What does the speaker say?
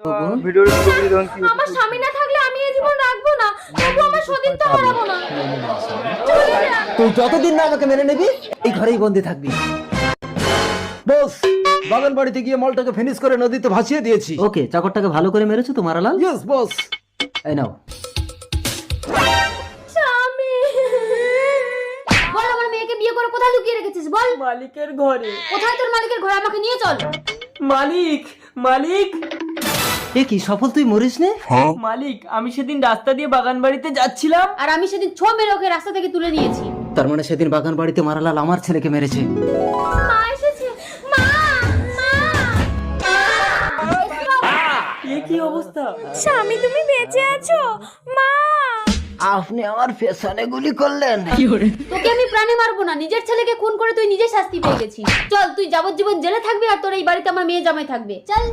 ভিডিওটা শুরু করি তখন কি আমার স্বামী না থাকলে আমি এই জীবন রাখবো না, তবু আমার সতীত্ব হারাবো না। চলে যা। তুই যতদিন না আমাকে মেনে নিবি এই ঘরেই বন্দি থাকবি। বস, বাগান বাড়িতে গিয়ে মালটাকে ফিনিশ করে নদীতে ভাসিয়ে দিয়েছি। ওকে, চাকরটাকে ভালো করে মেরেছো তো মারালাল? Yes boss. এই নাও। স্বামী, বল আমার মেয়েকে বিয়ে করে কোথায় লুকিয়ে রেখেছিস বল। মালিকের ঘরে। কোথায় তোর মালিকের ঘর, আমাকে নিয়ে চল। মালিক, মালিক, এ কি সফল, তুই মরিস নে? মালিক, আমি সেদিন রাস্তা দিয়ে বাগান বাড়িতে যাচ্ছিলাম। আর আমি সেদিন ছো মেরে ওকে রাস্তা থেকে তুলে নিয়েছি। তার মানে সেদিন বাগান বাড়িতে মারালাল আমার ছেলেকে মেরেছে। মা এসেছে, মা, মা। এ কি অবস্থা? স্বামী তুমি বেঁচে আছো? মা, আপনি আমার পেছনে গুলি করলেন। তোকে আমি প্রাণে মারবো না, নিজের ছেলেকে খুন করে তুই নিজে শাস্তি পেয়ে গেছিস। চল, তুই যাবজ্জীবন জেলে থাকবি আর তোর এই বাড়িতে আমার মেয়ে জামাই থাকবে। চল।